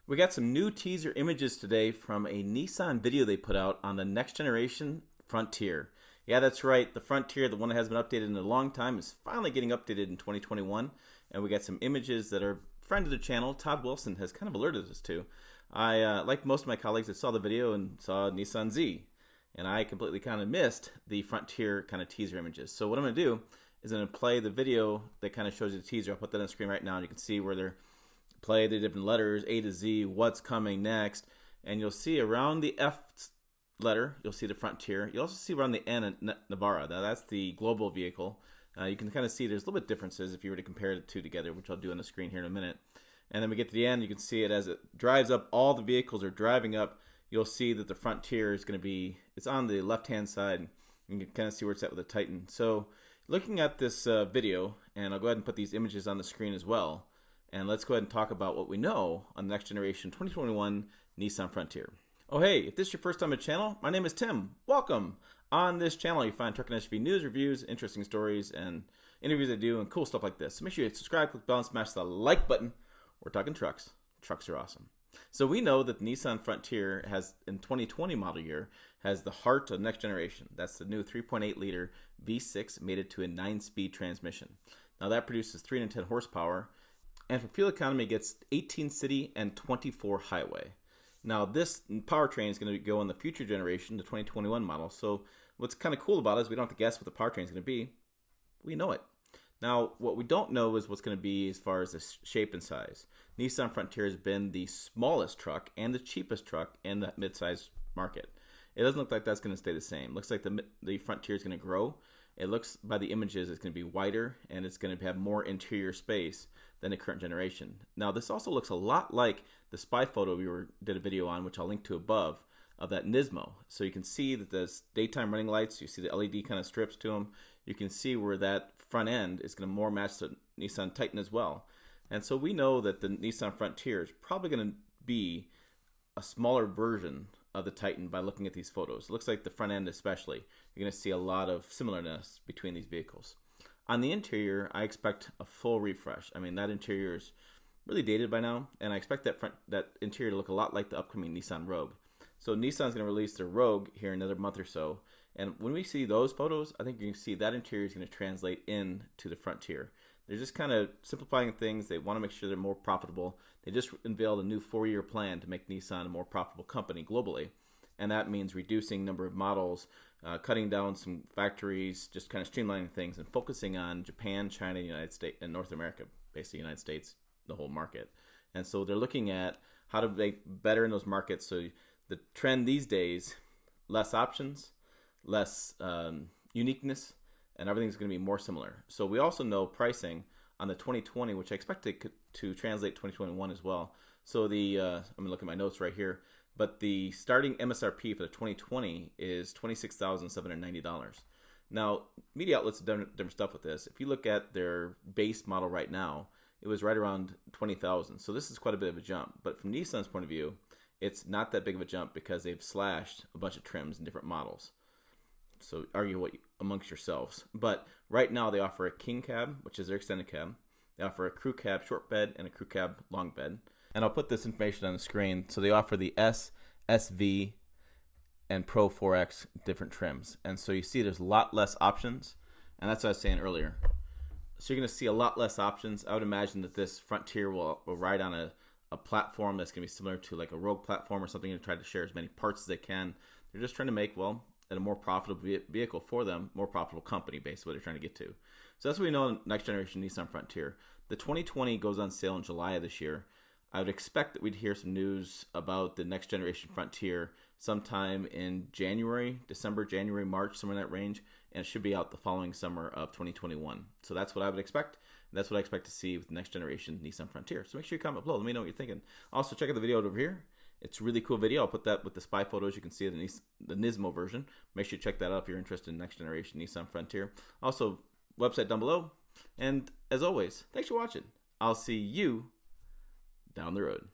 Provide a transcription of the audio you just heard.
We got some new teaser images today from a Nissan video they put out on the next generation Frontier. Yeah, that's right. The Frontier, the one that hasn't been updated in a long time, is finally getting updated in 2021. And we got some images that our friend of the channel, Todd Wilson, has kind of alerted us to. I, like most of my colleagues, that saw the video and saw Nissan Z. And I completely kind of missed the Frontier kind of teaser images. So what I'm going to do is I'm going to play the video that kind of shows you the teaser. I'll put that on the screen right now, and you can see where they're play the different letters, A to Z, what's coming next, and you'll see around the F letter, you'll see the Frontier. You'll also see around the N, Navara. Now that's the global vehicle. You can kind of see there's a little bit differences if you were to compare the two together, which I'll do on the screen here in a minute. And then we get to the end, you can see it as it drives up, all the vehicles are driving up. You'll see that the Frontier is going to be, it's on the left-hand side. You can kind of see where it's at with the Titan. So looking at this video, and I'll go ahead and put these images on the screen as well. And let's go ahead and talk about what we know on the next generation 2021 Nissan Frontier. Oh hey, if this is your first time on the channel, my name is Tim. Welcome. On this channel you find truck and SUV news, reviews, interesting stories, and interviews I do, and cool stuff like this. So make sure you subscribe, click the bell, and smash the like button. We're talking trucks. Trucks are awesome. So we know that the Nissan Frontier has, in 2020 model year, has the heart of next generation. That's the new 3.8 liter V6 mated to a 9-speed transmission. Now that produces 310 horsepower. And for fuel economy, it gets 18 city and 24 highway. Now, this powertrain is going to go in the future generation, the 2021 model. So what's kind of cool about it is we don't have to guess what the powertrain is going to be. We know it. Now, what we don't know is what's going to be as far as the shape and size. Nissan Frontier has been the smallest truck and the cheapest truck in the midsize market. It doesn't look like that's going to stay the same. It looks like the Frontier is going to grow. It looks, by the images, it's going to be wider and it's going to have more interior space than the current generation. Now, this also looks a lot like the spy photo we did a video on, which I'll link to above, of that Nismo. So you can see that there's daytime running lights. You see the LED kind of strips to them. You can see where that front end is going to more match the Nissan Titan as well. And so we know that the Nissan Frontier is probably going to be a smaller version of the Titan by looking at these photos. It looks like the front end especially, you're going to see a lot of similarness between these vehicles. On the interior, I expect a full refresh. I mean, that interior is really dated by now, and I expect that interior to look a lot like the upcoming Nissan Rogue. So Nissan's going to release their Rogue here in another month or so, and when we see those photos, I think you can see that interior is going to translate into the Frontier. They're just kind of simplifying things. They want to make sure they're more profitable. They just unveiled a new 4-year plan to make Nissan a more profitable company globally. And that means reducing number of models, cutting down some factories, just kind of streamlining things and focusing on Japan, China, United States, and North America, basically United States, the whole market. And so they're looking at how to make better in those markets. So the trend these days, less options, less uniqueness, and everything's going to be more similar. So we also know pricing on the 2020, which I expect to translate 2021 as well. So the I'm going to look at my notes right here. But the starting MSRP for the 2020 is $26,790. Now, media outlets have done different stuff with this. If you look at their base model right now, it was right around $20,000. So this is quite a bit of a jump. But from Nissan's point of view, it's not that big of a jump because they've slashed a bunch of trims in different models. So argue what amongst yourselves. But right now they offer a king cab, which is their extended cab. They offer a crew cab short bed and a crew cab long bed. And I'll put this information on the screen. So they offer the S, SV, and Pro 4X different trims. And so you see there's a lot less options. And that's what I was saying earlier. So you're going to see a lot less options. I would imagine that this Frontier will ride on a platform that's going to be similar to like a Rogue platform or something, to try to share as many parts as they can. They're just trying to make, well, a more profitable vehicle for them, more profitable company, basically what they're trying to get to. So that's what we know on next generation Nissan Frontier. The 2020 goes on sale in July of this year. I would expect that we'd hear some news about the next generation Frontier sometime in December, January, March, somewhere in that range, and it should be out the following summer of 2021. So that's what I would expect, and that's what I expect to see with the next generation Nissan Frontier. So make sure you comment below. Let me know what you're thinking. Also, check out the video over here. It's a really cool video. I'll put that with the spy photos. You can see the Nismo version. Make sure you check that out if you're interested in next generation Nissan Frontier. Also, website down below. And as always, thanks for watching. I'll see you down the road.